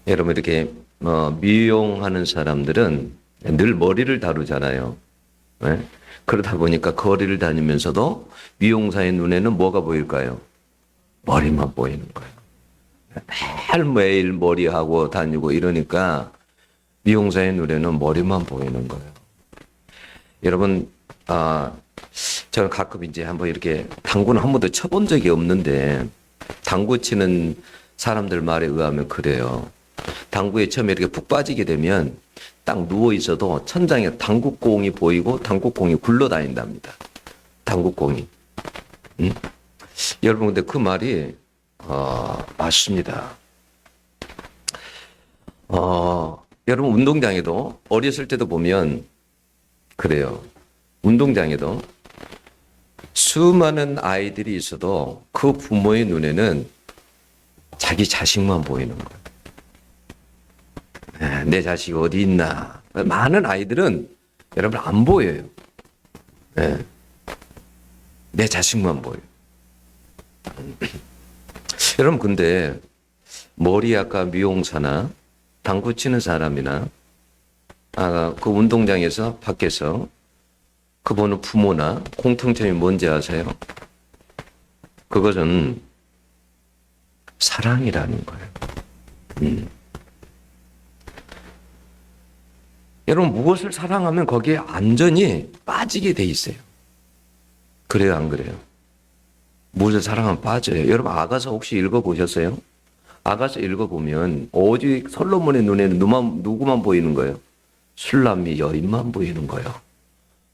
여러분 이렇게 미용하는 사람들은 늘 머리를 다루잖아요. 네? 그러다 보니까 거리를 다니면서도 미용사의 눈에는 뭐가 보일까요? 머리만 보이는 거예요. 매일 머리하고 다니고 이러니까 미용사의 눈에는 머리만 보이는 거예요. 여러분, 저는 가끔 이제 한번 이렇게 당구는 한 번도 쳐본 적이 없는데 당구 치는 사람들 말에 의하면 그래요. 당구에 처음에 이렇게 푹 빠지게 되면 딱 누워 있어도 천장에 당구공이 보이고 당구공이 굴러다닌답니다. 당구공이. 여러분 근데 그 말이 맞습니다. 여러분 운동장에도 어렸을 때도 보면 그래요. 운동장에도 수많은 아이들이 있어도 그 부모의 눈에는 자기 자식만 보이는 거예요. 내 자식이 어디 있나. 많은 아이들은 여러분 안 보여요. 내 자식만 보여요. 여러분 근데 머리학과 미용사나 당구 치는 사람이나 그 운동장에서 밖에서 그 보는 부모나 공통점이 뭔지 아세요? 그것은 사랑이라는 거예요. 여러분 무엇을 사랑하면 거기에 완전히 빠지게 돼 있어요. 그래요, 안 그래요? 무엇을 사랑하면 빠져요. 여러분 아가서 혹시 읽어보셨어요? 아가서 읽어보면 오직 솔로몬의 눈에는 누구만 보이는 거예요? 술람미 여인만 보이는 거예요.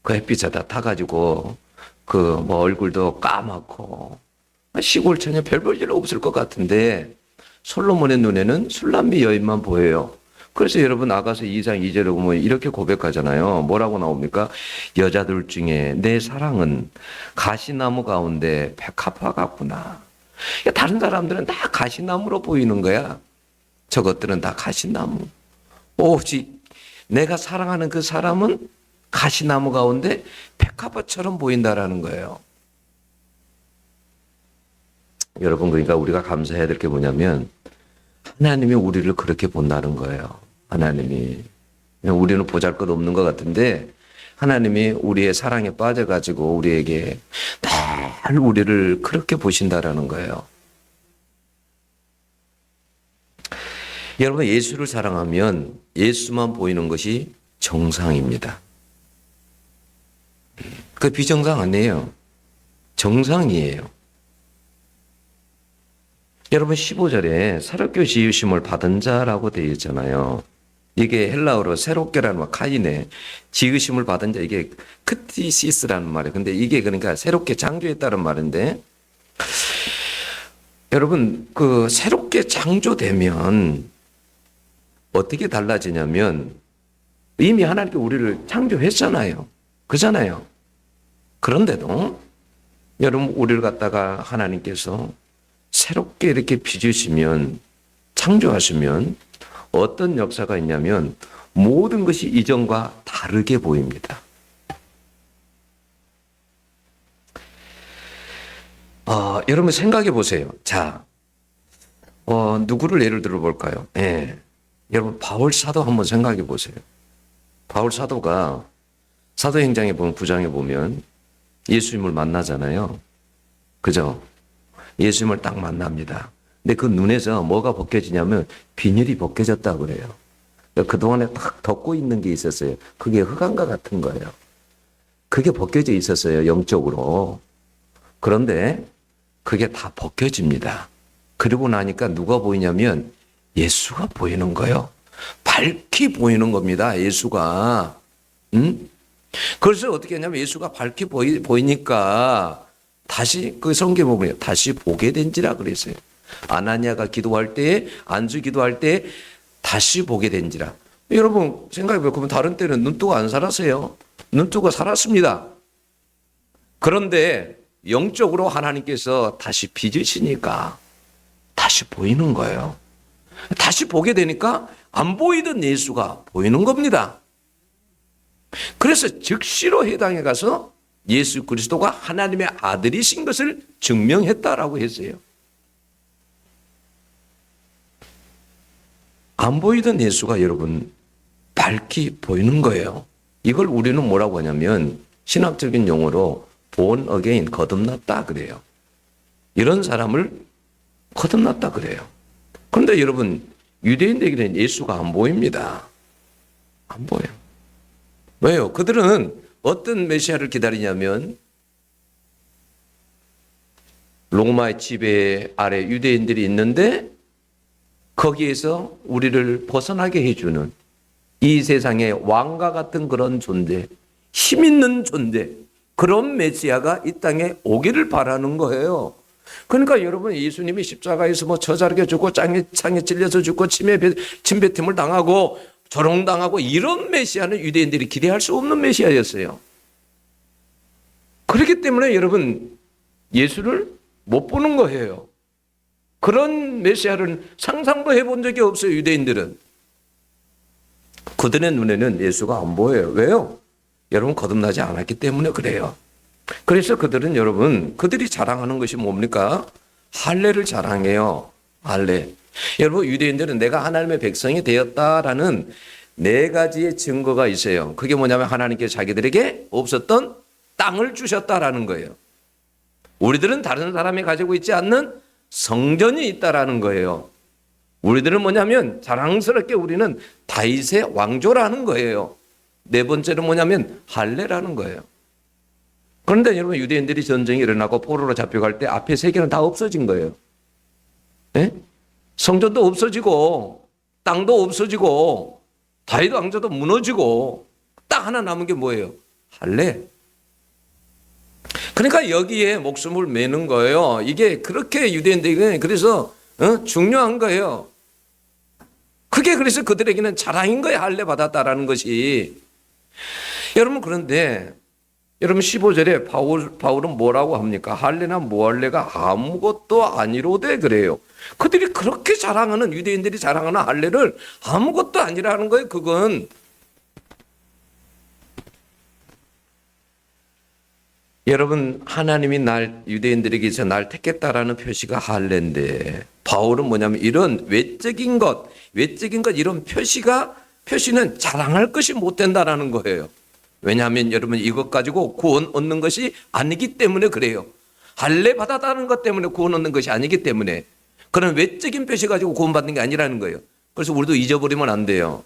그 햇빛에 다 타가지고 그 뭐 얼굴도 까맣고 시골 처녀 별 볼 일 없을 것 같은데 솔로몬의 눈에는 술람미 여인만 보여요. 그래서 여러분 아가서 2장 2절에 보면 이렇게 고백하잖아요. 뭐라고 나옵니까? 여자들 중에 내 사랑은 가시나무 가운데 백합화 같구나. 다른 사람들은 다 가시나무로 보이는 거야. 저것들은 다 가시나무. 오직 내가 사랑하는 그 사람은 가시나무 가운데 백합화처럼 보인다라는 거예요. 여러분 그러니까 우리가 감사해야 될 게 뭐냐면 하나님이 우리를 그렇게 본다는 거예요. 하나님이. 우리는 보잘것없는 것 같은데 하나님이 우리의 사랑에 빠져가지고 우리에게 늘 우리를 그렇게 보신다라는 거예요. 여러분 예수를 사랑하면 예수만 보이는 것이 정상입니다. 그 비정상 아니에요. 정상이에요. 여러분 15절에 새롭게 지으심을 받은 자라고 되어 있잖아요. 이게 헬라어로 새롭게라는 말, 카이네, 지으심을 받은 자, 이게 크티시스라는 말이에요. 근데 이게 그러니까 새롭게 창조했다는 말인데, 여러분, 그 새롭게 창조되면 어떻게 달라지냐면, 이미 하나님께 우리를 창조했잖아요. 그잖아요. 그런데도, 여러분, 우리를 갖다가 하나님께서 새롭게 이렇게 빚으시면, 창조하시면, 어떤 역사가 있냐면 모든 것이 이전과 다르게 보입니다. 여러분 생각해 보세요. 자, 누구를 예를 들어 볼까요? 여러분 바울 사도 한번 생각해 보세요. 바울 사도가 사도행전에 보면 9장에 보면 예수님을 만나잖아요. 그죠? 예수님을 딱 만납니다. 근데 그 눈에서 뭐가 벗겨지냐면 비늘이 벗겨졌다 그래요. 그동안에 딱 덮고 있는 게 있었어요. 그게 흑암과 같은 거예요. 그게 벗겨져 있었어요. 영적으로. 그런데 그게 다 벗겨집니다. 그러고 나니까 누가 보이냐면 예수가 보이는 거예요. 밝히 보이는 겁니다. 예수가. 그래서 어떻게 하냐면 예수가 밝히 보이니까 다시 그 성경 보면 다시 보게 된지라 그랬어요. 아나니아가 기도할 때, 안수 기도할 때 다시 보게 된지라. 여러분 생각해보면 다른 때는 눈뜨고 안 살았어요. 눈뜨고 살았습니다. 그런데 영적으로 하나님께서 다시 빚으시니까 다시 보이는 거예요. 다시 보게 되니까 안 보이던 예수가 보이는 겁니다. 그래서 즉시로 해당해 가서 예수 그리스도가 하나님의 아들이신 것을 증명했다라고 했어요. 안 보이던 예수가 여러분 밝히 보이는 거예요. 이걸 우리는 뭐라고 하냐면 신학적인 용어로 born again, 거듭났다 그래요. 이런 사람을 거듭났다 그래요. 그런데 여러분 유대인들에게는 예수가 안 보입니다. 안 보여요. 왜요? 그들은 어떤 메시아를 기다리냐면 로마의 지배 아래 유대인들이 있는데 거기에서 우리를 벗어나게 해주는 이 세상의 왕과 같은 그런 존재, 힘 있는 존재, 그런 메시아가 이 땅에 오기를 바라는 거예요. 그러니까 여러분 예수님이 십자가에서 뭐 저자르게 죽고 창에 찔려서 죽고 침뱉음을 당하고 조롱당하고 이런 메시아는 유대인들이 기대할 수 없는 메시아였어요. 그렇기 때문에 여러분 예수를 못 보는 거예요. 그런 메시아를 상상도 해본 적이 없어요. 유대인들은. 그들의 눈에는 예수가 안 보여요. 왜요? 여러분 거듭나지 않았기 때문에 그래요. 그래서 그들은 여러분 그들이 자랑하는 것이 뭡니까? 할례를 자랑해요. 할례. 여러분 유대인들은 내가 하나님의 백성이 되었다라는 네 가지의 증거가 있어요. 그게 뭐냐면 하나님께 자기들에게 없었던 땅을 주셨다라는 거예요. 우리들은 다른 사람이 가지고 있지 않는 성전이 있다라는 거예요. 우리들은 뭐냐면 자랑스럽게 우리는 다윗의 왕조라는 거예요. 네 번째는 뭐냐면 할례라는 거예요. 그런데 여러분 유대인들이 전쟁이 일어나고 포로로 잡혀갈 때 앞에 세 개는 다 없어진 거예요. 네? 성전도 없어지고 땅도 없어지고 다윗 왕조도 무너지고 딱 하나 남은 게 뭐예요? 할례. 그러니까 여기에 목숨을 매는 거예요. 이게 그렇게 유대인들에게는 그래서 중요한 거예요. 그게 그래서 그들에게는 자랑인 거예요. 할례 받았다라는 것이. 여러분 그런데 여러분 15절에 바울은 뭐라고 합니까? 할례나 무할례가 아무것도 아니로되 그래요. 그들이 그렇게 자랑하는 유대인들이 자랑하는 할례를 아무것도 아니라는 거예요. 그건 여러분 하나님이 유대인들에게서 날 택했다라는 표시가 할례인데 바울은 뭐냐면 이런 외적인 것 이런 표시는 자랑할 것이 못 된다라는 거예요. 왜냐하면 여러분 이것 가지고 구원 얻는 것이 아니기 때문에 그래요. 할례 받았다는 것 때문에 구원 얻는 것이 아니기 때문에 그런 외적인 표시 가지고 구원 받는 게 아니라는 거예요. 그래서 우리도 잊어버리면 안 돼요.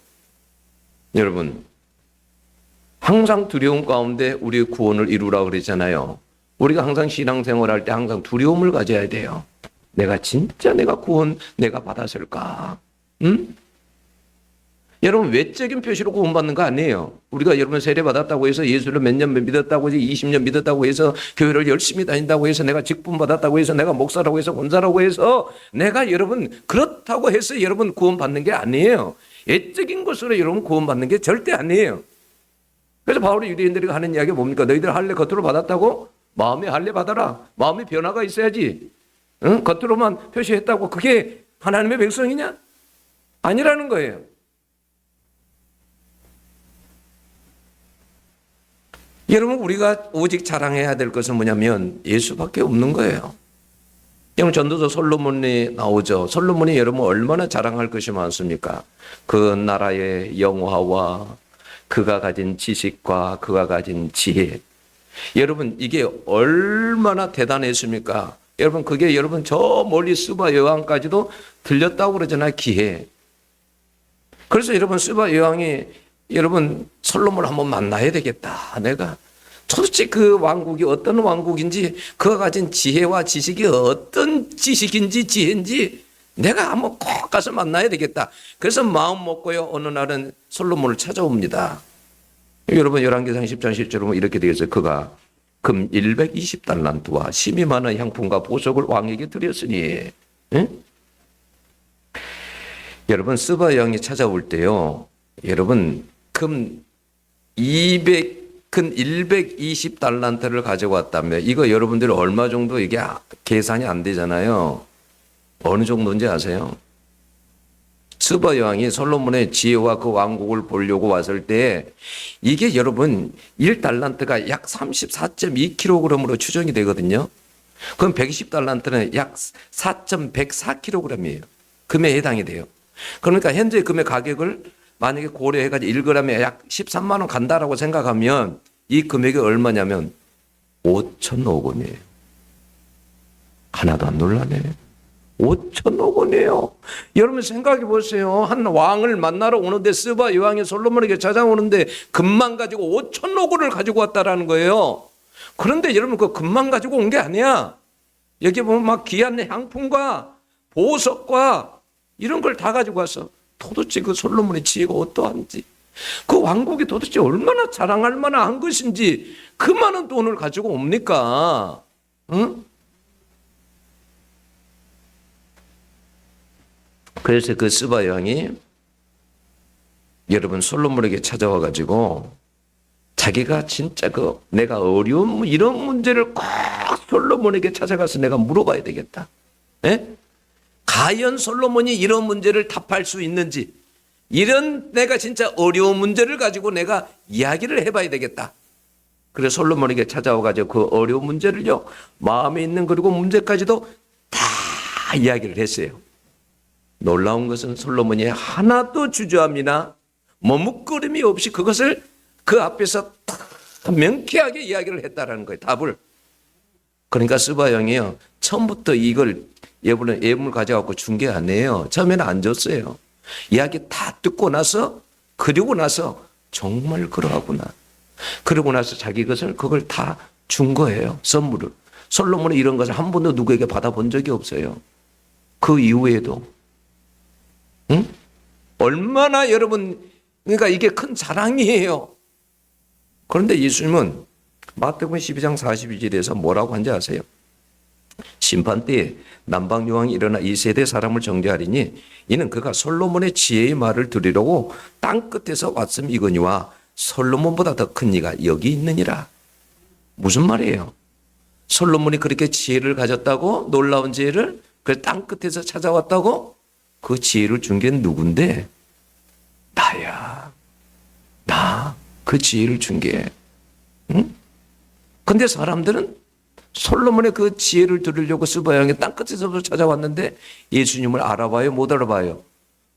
여러분 항상 두려움 가운데 우리의 구원을 이루라고 그랬잖아요. 우리가 항상 신앙생활할 때 항상 두려움을 가져야 돼요. 내가 구원 내가 받았을까? 응? 여러분 외적인 표시로 구원받는 거 아니에요. 우리가 여러분 세례 받았다고 해서 예수를 몇 년 믿었다고 해서 20년 믿었다고 해서 교회를 열심히 다닌다고 해서 내가 직분 받았다고 해서 내가 목사라고 해서 권사라고 해서 내가 여러분 그렇다고 해서 여러분 구원받는 게 아니에요. 외적인 것으로 여러분 구원받는 게 절대 아니에요. 그래서 바울이 유대인들에게 하는 이야기가 뭡니까? 너희들 할례 겉으로 받았다고? 마음에 할례 받아라. 마음에 변화가 있어야지. 응? 겉으로만 표시했다고 그게 하나님의 백성이냐? 아니라는 거예요. 여러분 우리가 오직 자랑해야 될 것은 뭐냐면 예수밖에 없는 거예요. 여러분 전도서 솔로몬이 나오죠. 솔로몬이 여러분 얼마나 자랑할 것이 많습니까? 그 나라의 영화와 그가 가진 지식과 그가 가진 지혜. 여러분 이게 얼마나 대단했습니까? 여러분 그게 여러분 저 멀리 스바 여왕까지도 들렸다고 그러잖아요. 기회. 그래서 여러분 스바 여왕이 여러분 솔로몬을 한번 만나야 되겠다. 내가 도대체 그 왕국이 어떤 왕국인지 그가 가진 지혜와 지식이 어떤 지식인지 지혜인지 내가 한번 꼭 가서 만나야 되겠다. 그래서 마음 먹고요. 어느 날은 솔로몬을 찾아옵니다. 여러분 열왕기상 10장 10절로 이렇게 되겠어요. 그가 금 120달란트와 심히 많은 향품과 보석을 왕에게 드렸으니 응? 여러분 스바 여왕이 찾아올 때요. 여러분 금 120달란트를 가져왔다면 이거 여러분들 얼마 정도 이게 계산이 안 되잖아요. 어느 정도인지 아세요? 스바 여왕이 솔로몬의 지혜와 그 왕국을 보려고 왔을 때 이게 여러분 1달란트가 약 34.2kg으로 추정이 되거든요. 그럼 120달란트는 약 4.104kg이에요. 금에 해당이 돼요. 그러니까 현재 금의 가격을 만약에 고려해가지고 1g에 약 13만 원 간다라고 생각하면 이 금액이 얼마냐면 5천억 원이에요. 하나도 안 놀라네. 5천억 원이에요. 여러분 생각해 보세요. 한 왕을 만나러 오는데 스바 여왕이 솔로몬에게 찾아오는데 금만 가지고 5천억 원을 가지고 왔다라는 거예요. 그런데 여러분 그 금만 가지고 온 게 아니야. 여기 보면 막 귀한 향품과 보석과 이런 걸 다 가지고 와서 도대체 그 솔로몬의 지혜가 어떠한지, 그 왕국이 도대체 얼마나 자랑할 만한 것인지 그 많은 돈을 가지고 옵니까? 응? 그래서 그 스바 여왕이 여러분 솔로몬에게 찾아와 가지고 자기가 진짜 그 내가 어려운 이런 문제를 꼭 솔로몬에게 찾아가서 내가 물어봐야 되겠다. 예? 과연 솔로몬이 이런 문제를 답할 수 있는지, 이런 내가 진짜 어려운 문제를 가지고 내가 이야기를 해봐야 되겠다. 그래서 솔로몬에게 찾아와 가지고 그 어려운 문제를요, 마음에 있는 그리고 문제까지도 다 이야기를 했어요. 놀라운 것은 솔로몬이 하나도 주저함이나 머뭇거림이 없이 그것을 그 앞에서 다 명쾌하게 이야기를 했다라는 거예요. 답을. 그러니까 스바 왕이요, 처음부터 이걸 예물 가져갖고 준 게 아니에요. 처음에는 안 줬어요. 이야기 다 듣고 나서, 그리고 나서 정말 그러하구나. 그러고 나서 자기 것을 그걸 다 준 거예요. 선물을. 솔로몬은 이런 것을 한 번도 누구에게 받아본 적이 없어요. 그 이후에도. 응? 얼마나 여러분, 그러니까 이게 큰 자랑이에요. 그런데 예수님은 마태복음 12장 42절에서 뭐라고 한지 아세요? 심판 때에 남방 여왕이 일어나 이 세대 사람을 정죄하리니 이는 그가 솔로몬의 지혜의 말을 들으려고 땅 끝에서 왔음이거니와 솔로몬보다 더 큰 이가 여기 있느니라. 무슨 말이에요? 솔로몬이 그렇게 지혜를 가졌다고, 놀라운 지혜를 그 땅 끝에서 찾아왔다고? 그 지혜를 준 게 누군데? 나야. 나. 그 지혜를 준 게. 응? 근데 사람들은 솔로몬의 그 지혜를 들으려고 스바 왕이 땅끝에서부터 찾아왔는데 예수님을 알아봐요? 못 알아봐요?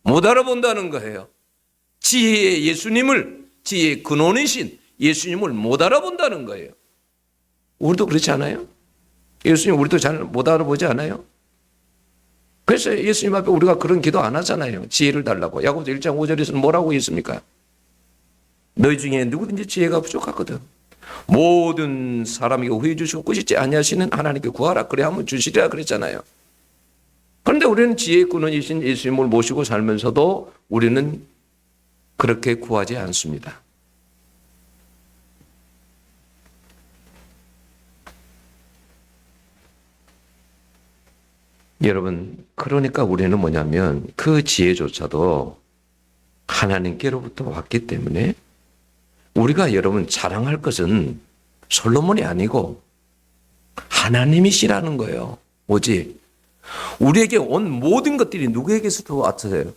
못 알아본다는 거예요. 지혜의 예수님을, 지혜의 근원이신 예수님을 못 알아본다는 거예요. 우리도 그렇지 않아요? 예수님 우리도 잘 못 알아보지 않아요? 그래서 예수님 앞에 우리가 그런 기도 안 하잖아요. 지혜를 달라고. 야고보서 1장 5절에서는 뭐라고 했습니까? 너희 중에 누구든지 지혜가 부족하거든 모든 사람에게 후해 주시고 꾸짖지 아니하시는 하나님께 구하라. 그래 하면 주시리라 그랬잖아요. 그런데 우리는 지혜의 근원이신 예수님을 모시고 살면서도 우리는 그렇게 구하지 않습니다. 여러분, 그러니까 우리는 뭐냐면 그 지혜조차도 하나님께로부터 왔기 때문에 우리가 여러분 자랑할 것은 솔로몬이 아니고 하나님이시라는 거예요. 오직 우리에게 온 모든 것들이 누구에게서부터 왔어요?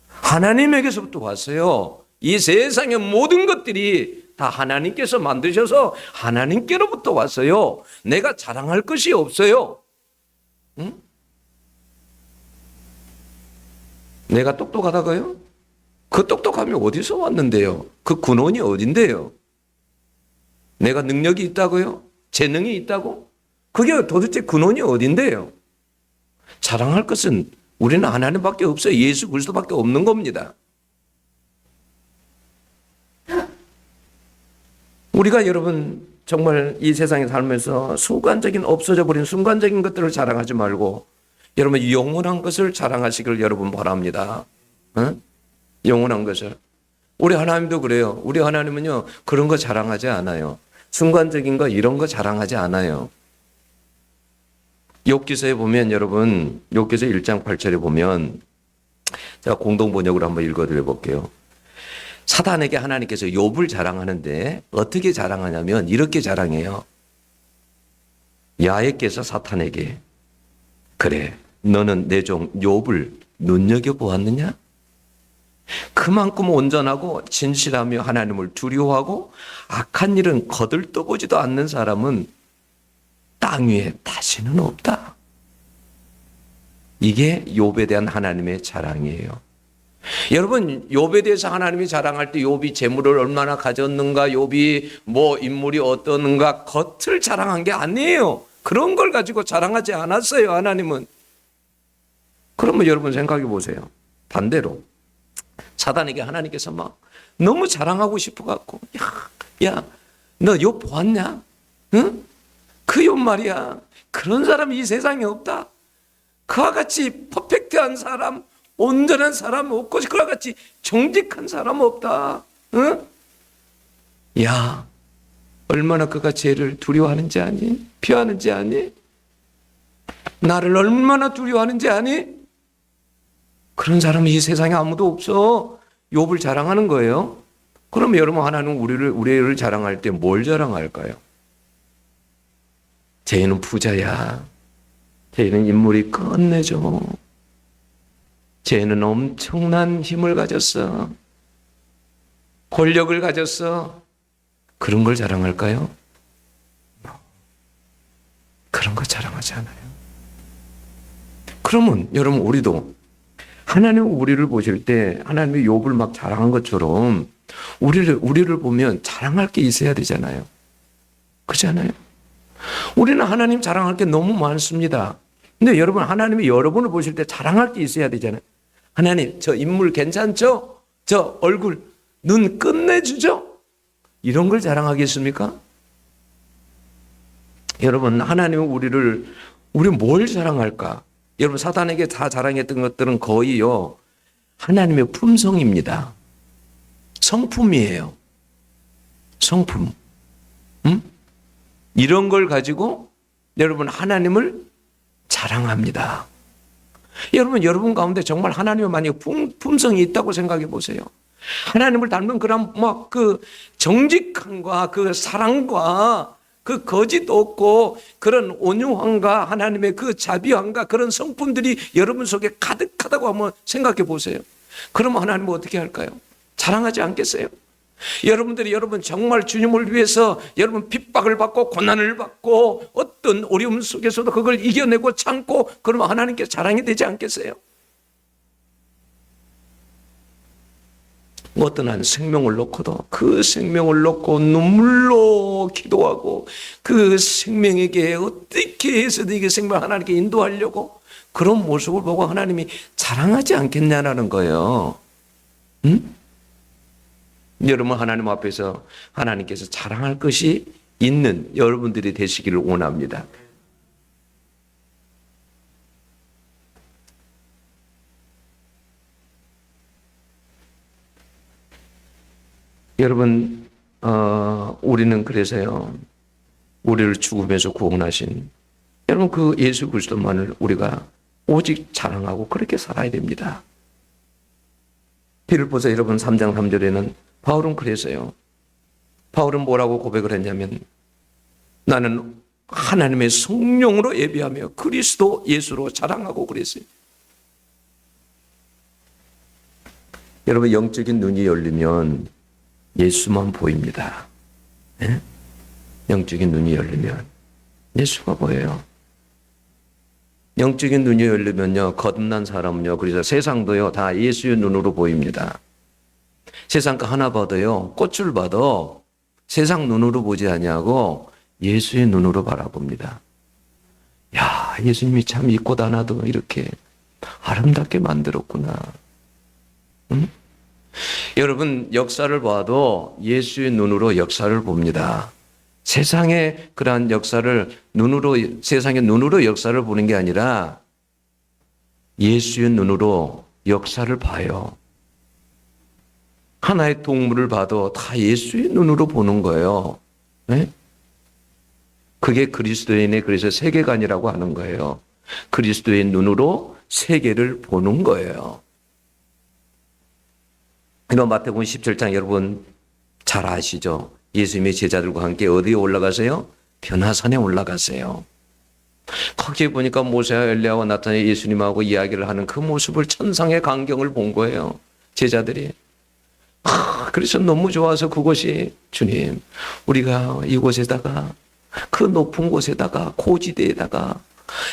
하나님에게서부터 왔어요. 이 세상의 모든 것들이 다 하나님께서 만드셔서 하나님께로부터 왔어요. 내가 자랑할 것이 없어요. 응? 내가 똑똑하다고요? 그 똑똑함이 어디서 왔는데요? 그 근원이 어딘데요? 내가 능력이 있다고요? 재능이 있다고? 그게 도대체 근원이 어딘데요? 자랑할 것은 우리는 하나님밖에 없어요. 예수 그리스도밖에 없는 겁니다. 우리가 여러분 정말 이 세상에 살면서 순간적인 없어져 버린 순간적인 것들을 자랑하지 말고 여러분 영원한 것을 자랑하시길 여러분 바랍니다. 응? 영원한 것을. 우리 하나님도 그래요. 우리 하나님은요 그런 거 자랑하지 않아요. 순간적인 거 이런 거 자랑하지 않아요. 욥기서에 보면 여러분 욥기서 1장 8절에 보면 제가 공동 번역으로 한번 읽어드려 볼게요. 사단에게 하나님께서 욥을 자랑하는데 어떻게 자랑하냐면 이렇게 자랑해요. 야훼께서 사탄에게 그래 너는 내 종 욥을 눈여겨보았느냐? 그만큼 온전하고 진실하며 하나님을 두려워하고 악한 일은 거들떠보지도 않는 사람은 땅 위에 다시는 없다. 이게 욥에 대한 하나님의 자랑이에요. 여러분, 욥에 대해서 하나님이 자랑할 때 욥이 재물을 얼마나 가졌는가, 욥이 뭐 인물이 어떠는가 겉을 자랑한 게 아니에요. 그런 걸 가지고 자랑하지 않았어요, 하나님은. 그러면 여러분 생각해 보세요. 반대로 사단에게 하나님께서 막 너무 자랑하고 싶어 갖고, 야, 너 욥 보았냐? 응? 그 욥 말이야. 그런 사람이 이 세상에 없다. 그와 같이 퍼펙트한 사람, 온전한 사람 없고 그와 같이 정직한 사람 없다. 응? 야, 얼마나 그가 죄를 두려워하는지 아니? 피하는지 아니? 나를 얼마나 두려워하는지 아니? 그런 사람은 이 세상에 아무도 없어. 욥을 자랑하는 거예요. 그럼 여러분, 하나님은 우리를 자랑할 때 뭘 자랑할까요? 쟤는 부자야. 쟤는 인물이 끝내줘. 쟤는 엄청난 힘을 가졌어. 권력을 가졌어. 그런 걸 자랑할까요? 그런 거 자랑하지 않아요. 그러면 여러분, 우리도 하나님은 우리를 보실 때 하나님이 욥을 막 자랑한 것처럼 우리를 보면 자랑할 게 있어야 되잖아요. 그렇잖아요? 우리는 하나님 자랑할 게 너무 많습니다. 근데 여러분, 하나님이 여러분을 보실 때 자랑할 게 있어야 되잖아요. 하나님, 저 인물 괜찮죠? 저 얼굴, 눈 끝내주죠? 이런 걸 자랑하겠습니까? 여러분, 하나님은 우리 뭘 자랑할까? 여러분, 사단에게 다 자랑했던 것들은 거의요, 하나님의 품성입니다. 성품이에요. 성품. 이런 걸 가지고 여러분, 하나님을 자랑합니다. 여러분 가운데 정말 하나님의 만약 품성이 있다고 생각해 보세요. 하나님을 닮은 그런 그 정직함과 그 사랑과 그 거짓 없고 그런 온유함과 하나님의 그 자비함과 그런 성품들이 여러분 속에 가득하다고 한번 생각해 보세요. 그러면 하나님은 어떻게 할까요? 자랑하지 않겠어요? 여러분 정말 주님을 위해서 여러분 핍박을 받고 고난을 받고 어떤 어려움 속에서도 그걸 이겨내고 참고, 그러면 하나님께 자랑이 되지 않겠어요? 어떤 한 생명을 놓고도 그 생명을 놓고 눈물로 기도하고 그 생명에게 어떻게 해서든 이게 생명을 하나님께 인도하려고 그런 모습을 보고 하나님이 자랑하지 않겠냐는 거예요. 응? 여러분, 하나님 앞에서 하나님께서 자랑할 것이 있는 여러분들이 되시기를 원합니다. 여러분, 우리는 그래서요, 우리를 죽음에서 구원하신 여러분 그 예수 그리스도만을 우리가 오직 자랑하고 그렇게 살아야 됩니다. 빌립보서 여러분 3장 3절에는 바울은 그래서요, 바울은 뭐라고 고백을 했냐면, 나는 하나님의 성령으로 예배하며 그리스도 예수로 자랑하고 그랬어요. 여러분, 영적인 눈이 열리면 예수만 보입니다. 네? 영적인 눈이 열리면 예수가 보여요. 영적인 눈이 열리면요, 거듭난 사람은요, 그래서 세상도요 다 예수의 눈으로 보입니다. 세상 거 하나 봐도요, 꽃을 봐도 세상 눈으로 보지 아니하고 예수의 눈으로 바라봅니다. 야, 예수님이 참 이 꽃 하나도 이렇게 아름답게 만들었구나. 응? 여러분, 역사를 봐도 예수의 눈으로 역사를 봅니다. 세상의 그러한 역사를 세상의 눈으로 역사를 보는 게 아니라 예수의 눈으로 역사를 봐요. 하나의 동물을 봐도 다 예수의 눈으로 보는 거예요. 네? 그게 그리스도인의 그래서 세계관이라고 하는 거예요. 그리스도의 눈으로 세계를 보는 거예요. 이런 마태복음 17장 여러분 잘 아시죠? 예수님의 제자들과 함께 어디에 올라가세요? 변화산에 올라가세요. 거기에 보니까 모세와 엘리야와 나타나 예수님하고 이야기를 하는 그 모습을, 천상의 광경을 본 거예요. 제자들이. 그래서 너무 좋아서 그곳이, 주님, 우리가 이곳에다가 그 높은 곳에다가 고지대에다가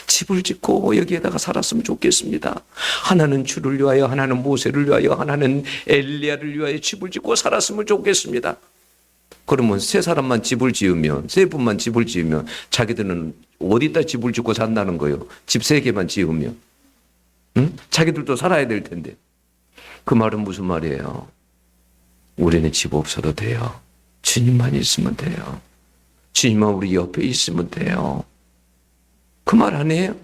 집을 짓고 여기에다가 살았으면 좋겠습니다. 하나는 주를 위하여, 하나는 모세를 위하여, 하나는 엘리야를 위하여 집을 짓고 살았으면 좋겠습니다. 그러면 세 사람만 집을 지으면, 세 분만 집을 지으면 자기들은 어디다 집을 짓고 산다는 거예요? 집 세 개만 지으면. 응? 자기들도 살아야 될 텐데. 그 말은 무슨 말이에요? 우리는 집 없어도 돼요. 주님만 있으면 돼요. 주님만 우리 옆에 있으면 돼요. 그 말 아니에요?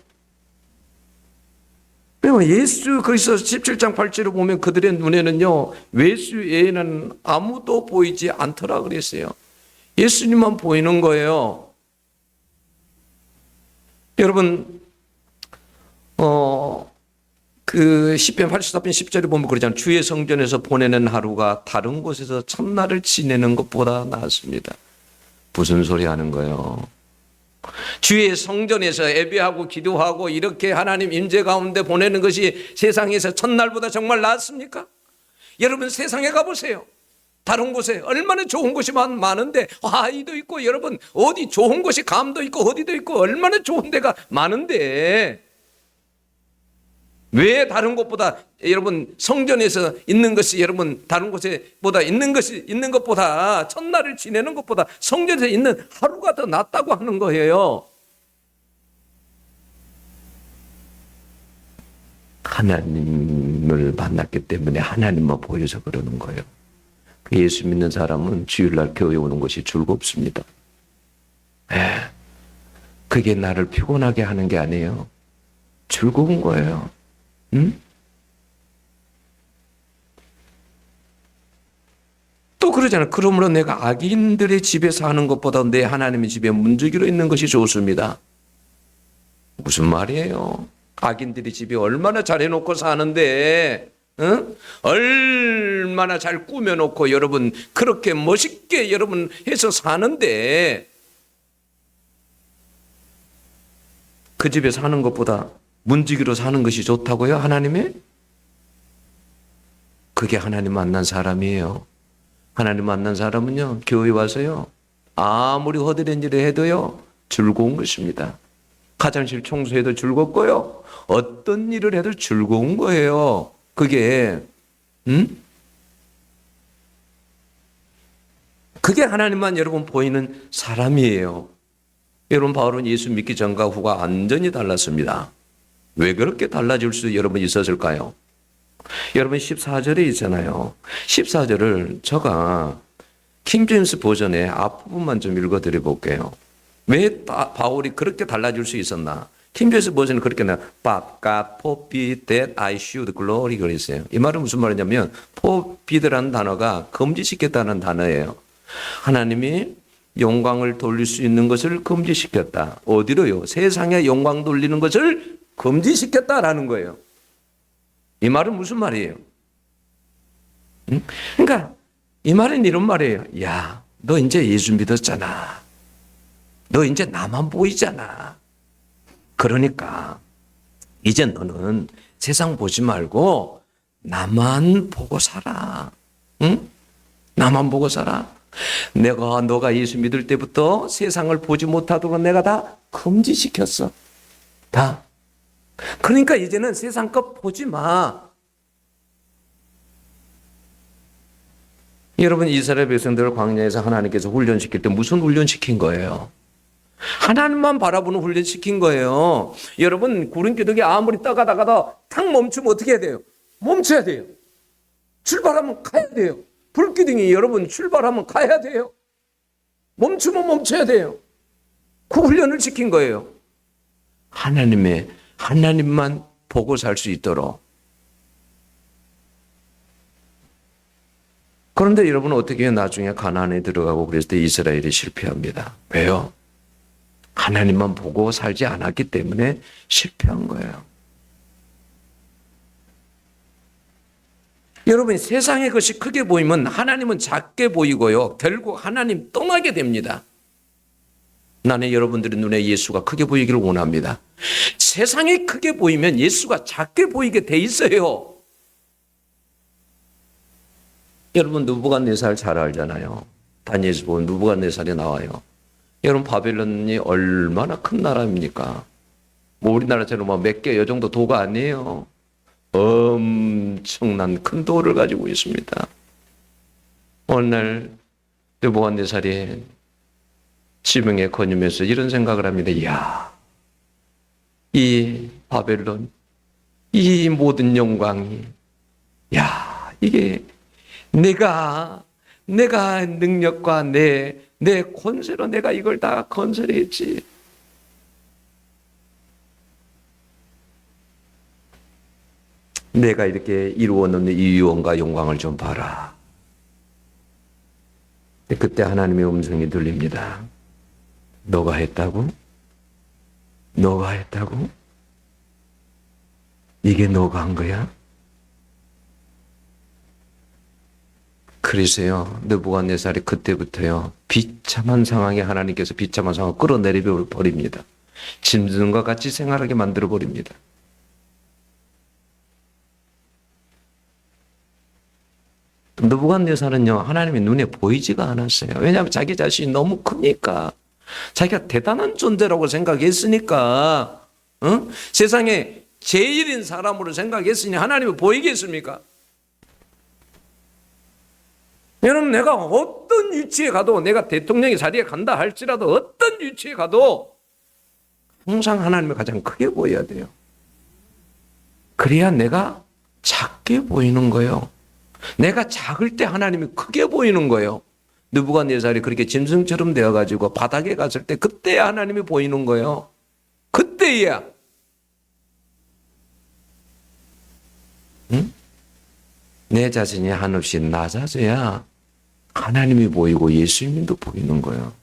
왜냐면 예수 거기서 17장 8절을 보면 그들의 눈에는요, 예수 외에는 아무도 보이지 않더라 그랬어요. 예수님만 보이는 거예요. 여러분, 그 시편 84편 10절에 보면 그러잖아요. 주의 성전에서 보내는 하루가 다른 곳에서 첫날을 지내는 것보다 낫습니다. 무슨 소리 하는 거예요? 주의 성전에서 예배하고 기도하고 이렇게 하나님 임재 가운데 보내는 것이 세상에서 첫날보다 정말 낫습니까? 여러분 세상에 가보세요. 다른 곳에 얼마나 좋은 곳이 많은데, 하이도 있고 여러분 어디 좋은 곳이 감도 있고 어디도 있고 얼마나 좋은 데가 많은데, 왜 다른 곳보다 여러분 성전에서 있는 것이 여러분 다른 곳에보다 있는 것보다 첫날을 지내는 것보다 성전에서 있는 하루가 더 낫다고 하는 거예요. 하나님을 만났기 때문에 하나님만 보여서 그러는 거예요. 예수 믿는 사람은 주일날 교회 오는 것이 즐겁습니다. 그게 나를 피곤하게 하는 게 아니에요. 즐거운 거예요. 응? 또 그러잖아요. 그러므로 내가 악인들의 집에 사는 것보다 내 하나님의 집에 문지기로 있는 것이 좋습니다. 무슨 말이에요? 악인들의 집에 얼마나 잘 해놓고 사는데, 응? 얼마나 잘 꾸며놓고 여러분 그렇게 멋있게 여러분 해서 사는데, 그 집에 사는 것보다 문지기로 사는 것이 좋다고요? 하나님의? 그게 하나님 만난 사람이에요. 하나님 만난 사람은요, 교회 와서요, 아무리 허드렛 일을 해도요, 즐거운 것입니다. 화장실 청소해도 즐겁고요, 어떤 일을 해도 즐거운 거예요. 그게, 그게 하나님만 여러분 보이는 사람이에요. 여러분, 바울은 예수 믿기 전과 후가 완전히 달랐습니다. 왜 그렇게 달라질 수 여러분 있었을까요? 여러분 14절에 있잖아요. 14절을 제가 킹제임스 버전의 앞부분만 좀 읽어드려 볼게요. 왜 바울이 그렇게 달라질 수 있었나? 킹제임스 버전은 그렇게 나와요. But God forbid that I should glory 그랬어요. 이 말은 무슨 말이냐면 forbid라는 단어가 금지시켰다는 단어예요. 하나님이 영광을 돌릴 수 있는 것을 금지시켰다. 어디로요? 세상에 영광 돌리는 것을 금지시켰다라는 거예요. 이 말은 무슨 말이에요? 그러니까 이 말은 이런 말이에요. 야, 너 이제 예수 믿었잖아. 너 이제 나만 보이잖아. 그러니까 이제 너는 세상 보지 말고 나만 보고 살아. 응? 나만 보고 살아. 너가 예수 믿을 때부터 세상을 보지 못하도록 내가 다 금지시켰어. 다. 그러니까 이제는 세상 것 보지 마. 여러분, 이스라엘 백성들을 광야에서 하나님께서 훈련시킬 때 무슨 훈련시킨 거예요? 하나님만 바라보는 훈련시킨 거예요. 여러분, 구름기둥이 아무리 떠가다가도 탁 멈추면 어떻게 해야 돼요? 멈춰야 돼요. 출발하면 가야 돼요. 불기둥이 여러분 출발하면 가야 돼요. 멈추면 멈춰야 돼요. 그 훈련을 시킨 거예요. 하나님만 보고 살 수 있도록. 그런데 여러분 어떻게 해요? 나중에 가나안에 들어가고 그랬을 때 이스라엘이 실패합니다. 왜요? 하나님만 보고 살지 않았기 때문에 실패한 거예요. 여러분, 세상의 것이 크게 보이면 하나님은 작게 보이고요. 결국 하나님 떠나게 됩니다. 나는 여러분들의 눈에 예수가 크게 보이기를 원합니다. 세상이 크게 보이면 예수가 작게 보이게 돼 있어요. 여러분, 느부갓네살 잘 알잖아요. 다니엘서 보면 느부갓네살이 나와요. 여러분, 바벨론이 얼마나 큰 나라입니까? 뭐 우리나라처럼 뭐 몇 개 요 정도 도가 아니에요. 엄청난 큰 도를 가지고 있습니다. 오늘 느부갓네살이 지붕에 거니면서 이런 생각을 합니다. 이야, 이 바벨론, 이 모든 영광이, 야, 이게 내가 능력과 내 권세로 내가 이걸 다 건설했지. 내가 이렇게 이루어 놓는 이 유언과 영광을 좀 봐라. 그때 하나님의 음성이 들립니다. 너가 했다고? 너가 했다고? 이게 너가 한 거야? 그래서요, 느부갓네살이 그때부터요, 비참한 상황에 하나님께서 비참한 상황을 끌어내려 버립니다. 짐승과 같이 생활하게 만들어 버립니다. 느부갓네살은요, 하나님의 눈에 보이지가 않았어요. 왜냐하면 자기 자신이 너무 크니까, 자기가 대단한 존재라고 생각했으니까, 세상에 제일인 사람으로 생각했으니 하나님이 보이겠습니까? 여러분, 내가 어떤 위치에 가도, 내가 대통령의 자리에 간다 할지라도 어떤 위치에 가도 항상 하나님이 가장 크게 보여야 돼요. 그래야 내가 작게 보이는 거예요. 내가 작을 때 하나님이 크게 보이는 거예요. 느부갓네살이 그렇게 짐승처럼 되어가지고 바닥에 갔을 때 그때 하나님이 보이는 거예요. 그때야. 응? 내 자신이 한없이 낮아져야 하나님이 보이고 예수님도 보이는 거예요.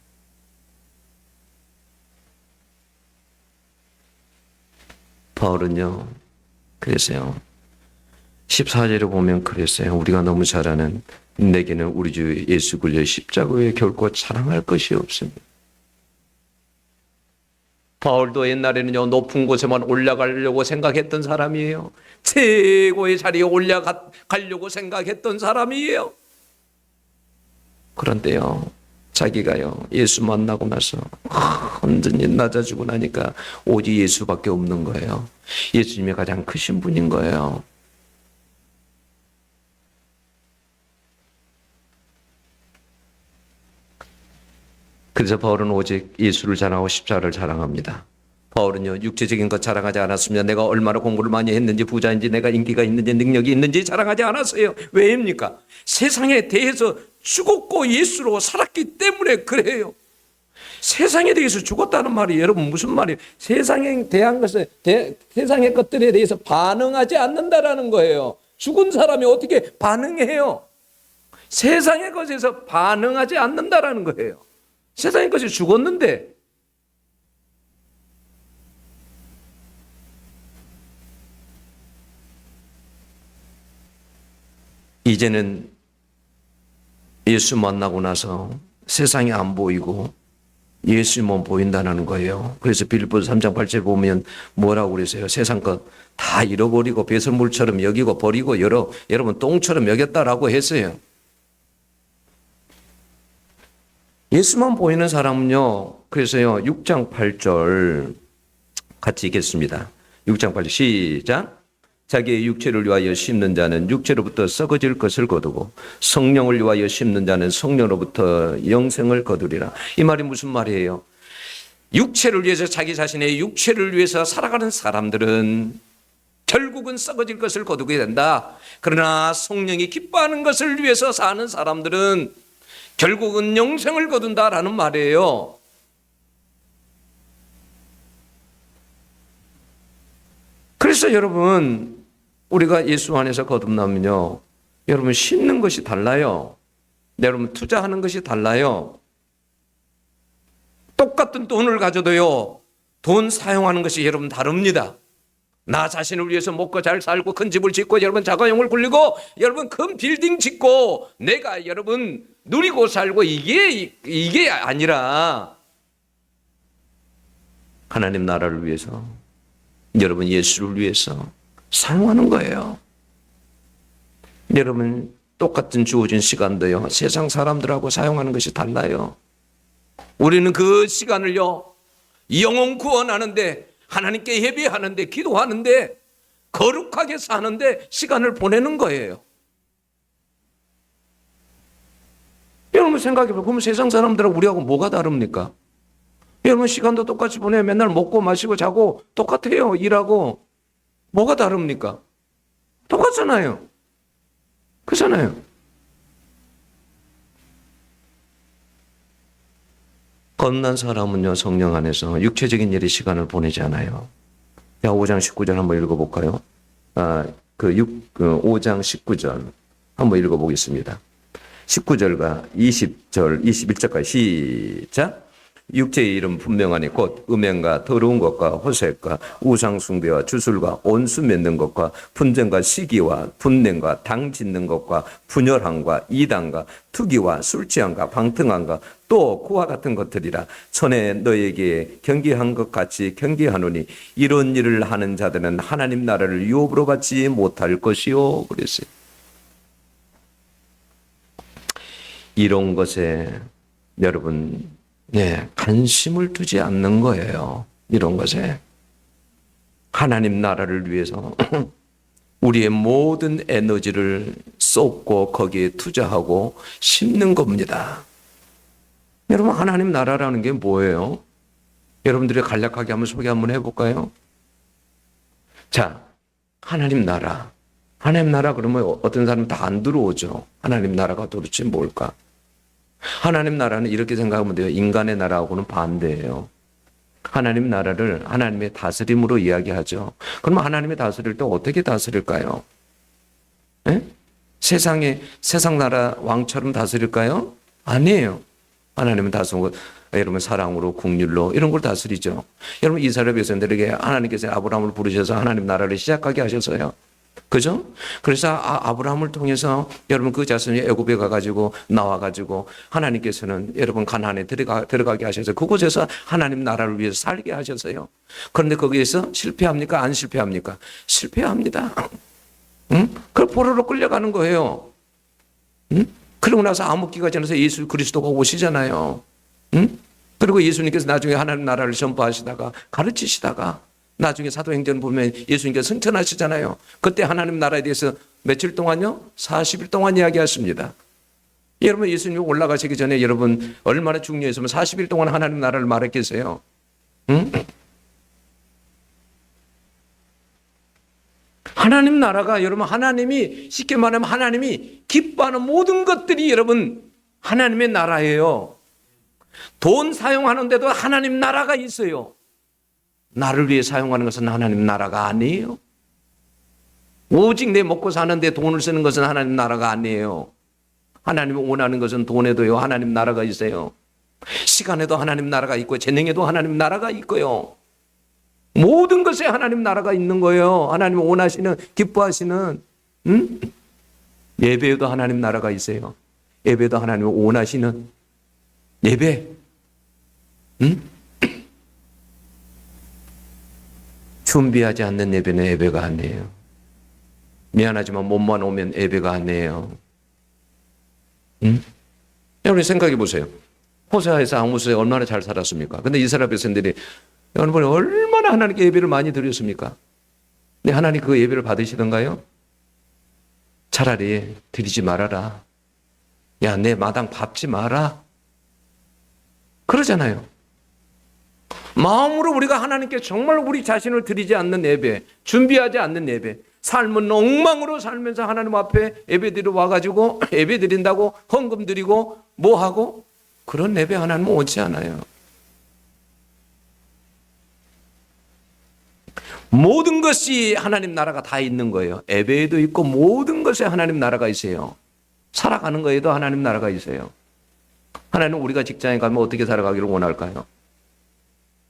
바울은요, 그랬어요. 14절에 보면 그랬어요. 우리가 너무 잘 아는 내게는 우리 주 예수 그리스도의 십자가 외에 결코 자랑할 것이 없습니다. 바울도 옛날에는요, 높은 곳에만 올라가려고 생각했던 사람이에요. 최고의 자리에 올라가려고 생각했던 사람이에요. 그런데요, 자기가요, 예수 만나고 나서 완전히 낮아지고 나니까 오직 예수밖에 없는 거예요. 예수님이 가장 크신 분인 거예요. 그래서 바울은 오직 예수를 자랑하고 십자가를 자랑합니다. 바울은요, 육체적인 것 자랑하지 않았으면 내가 얼마나 공부를 많이 했는지, 부자인지, 내가 인기가 있는지, 능력이 있는지 자랑하지 않았어요. 왜입니까? 세상에 대해서 죽었고 예수로 살았기 때문에 그래요. 세상에 대해서 죽었다는 말이 여러분 무슨 말이에요? 세상에 대한 것을, 세상의 것들에 대해서 반응하지 않는다라는 거예요. 죽은 사람이 어떻게 반응해요? 세상의 것에서 반응하지 않는다라는 거예요. 세상의 것이 죽었는데, 이제는 예수 만나고 나서 세상이 안 보이고 예수만 보인다는 거예요. 그래서 빌립보서 3장 8절 보면 뭐라고 그러세요? 세상 것 다 잃어버리고 배설물처럼 여기고 버리고 여러분 똥처럼 여겼다라고 했어요. 예수만 보이는 사람은요, 그래서요, 6장 8절 같이 읽겠습니다. 6장 8절 시작. 자기의 육체를 위하여 심는 자는 육체로부터 썩어질 것을 거두고 성령을 위하여 심는 자는 성령으로부터 영생을 거두리라. 이 말이 무슨 말이에요? 육체를 위해서, 자기 자신의 육체를 위해서 살아가는 사람들은 결국은 썩어질 것을 거두게 된다. 그러나 성령이 기뻐하는 것을 위해서 사는 사람들은 결국은 영생을 거둔다라는 말이에요. 그래서 여러분, 우리가 예수 안에서 거듭나면요, 여러분 심는 것이 달라요. 여러분 투자하는 것이 달라요. 똑같은 돈을 가져도요, 돈 사용하는 것이 여러분 다릅니다. 나 자신을 위해서 먹고 잘 살고 큰 집을 짓고 여러분 자가용을 굴리고 여러분 큰 빌딩 짓고 내가 여러분 누리고 살고 이게 아니라 하나님 나라를 위해서, 여러분 예수를 위해서 사용하는 거예요. 여러분 똑같은 주어진 시간도요, 세상 사람들하고 사용하는 것이 달라요. 우리는 그 시간을요, 영혼 구원하는데 하나님께 예배하는데, 기도하는데, 거룩하게 사는데 시간을 보내는 거예요. 여러분 생각해보면 그러면 세상 사람들하고 우리하고 뭐가 다릅니까? 여러분 시간도 똑같이 보내요. 맨날 먹고 마시고 자고 똑같아요. 일하고. 뭐가 다릅니까? 똑같잖아요. 그렇잖아요. 거듭난 사람은요, 성령 안에서 육체적인 일에 시간을 보내지 않아요. 5장 19절 한번 읽어볼까요? 5장 19절 한번 읽어보겠습니다. 19절과 20절, 21절까지 시작. 육체의 이름 분명하니 곧 음행과 더러운 것과 호색과 우상숭배와 주술과 온수 맺는 것과 분쟁과 시기와 분냉과 당 짓는 것과 분열함과 이단과 투기와 술취함과 방탕함과 또 그와 같은 것들이라. 전에 너에게 경계한 것 같이 경계하노니 이런 일을 하는 자들은 하나님 나라를 유업으로 받지 못할 것이요. 그랬어요. 이런 것에 여러분 관심을 두지 않는 거예요. 이런 것에. 하나님 나라를 위해서 우리의 모든 에너지를 쏟고 거기에 투자하고 심는 겁니다. 여러분 하나님 나라라는 게 뭐예요? 여러분들이 간략하게 한번 소개 한번 해볼까요? 자, 하나님 나라. 하나님 나라 그러면 어떤 사람은 다 안 들어오죠. 하나님 나라가 도대체 뭘까? 하나님 나라는 이렇게 생각하면 돼요. 인간의 나라하고는 반대예요. 하나님 나라를 하나님의 다스림으로 이야기하죠. 그러면 하나님의 다스릴 때 어떻게 다스릴까요? 세상 나라 왕처럼 다스릴까요? 아니에요. 하나님은 다스리고 여러분 사랑으로 긍휼로 이런 걸 다스리죠. 여러분 이스라엘 백성들에게 하나님께서 아브라함을 부르셔서 하나님 나라를 시작하게 하셨어요. 그죠? 그래서 아브라함을 통해서 여러분 그 자손이 애굽에 가가지고 나와가지고 하나님께서는 여러분 가나안에 들어가게 하셔서 그곳에서 하나님 나라를 위해서 살게 하셨어요. 그런데 거기에서 실패합니까? 안 실패합니까? 실패합니다. 응? 그걸 포로로 끌려가는 거예요. 응? 그러고 나서 암흑기가 지나서 예수 그리스도가 오시잖아요. 응? 그리고 예수님께서 나중에 하나님 나라를 전파하시다가 가르치시다가 나중에 사도행전 보면 예수님께서 승천하시잖아요. 그때 하나님 나라에 대해서 며칠 동안요? 40일 동안 이야기하십니다. 여러분 예수님이 올라가시기 전에 여러분 얼마나 중요했으면 40일 동안 하나님 나라를 말했겠어요? 응? 하나님 나라가 여러분 하나님이 쉽게 말하면 하나님이 기뻐하는 모든 것들이 여러분 하나님의 나라예요. 돈 사용하는데도 하나님 나라가 있어요. 나를 위해 사용하는 것은 하나님 나라가 아니에요. 오직 내 먹고 사는데 돈을 쓰는 것은 하나님 나라가 아니에요. 하나님이 원하는 것은 돈에도요 하나님 나라가 있어요. 시간에도 하나님 나라가 있고 재능에도 하나님 나라가 있고요. 모든 것에 하나님 나라가 있는 거예요. 하나님이 원하시는 기뻐하시는 예배에도 하나님 나라가 있어요. 예배도 하나님이 원하시는 예배. 준비하지 않는 예배는 예배가 아니에요. 미안하지만 몸만 오면 예배가 아니에요. 여러분 생각해 보세요. 호세아에서 아모스에 얼마나 잘 살았습니까? 근데 이스라엘 백성들이 여러분 얼마나 하나님께 예배를 많이 드렸습니까? 근데 하나님 그 예배를 받으시던가요? 차라리 드리지 말아라. 야, 내 마당 밟지 마라. 그러잖아요. 마음으로 우리가 하나님께 정말 우리 자신을 드리지 않는 예배, 준비하지 않는 예배, 삶은 엉망으로 살면서 하나님 앞에 예배드리러 와가지고 예배 드린다고 헌금 드리고 뭐하고 그런 예배 하나님은 원치 않아요. 모든 것이 하나님 나라가 다 있는 거예요. 예배에도 있고 모든 것에 하나님 나라가 있어요. 살아가는 거에도 하나님 나라가 있어요. 하나님은 우리가 직장에 가면 어떻게 살아가기를 원할까요?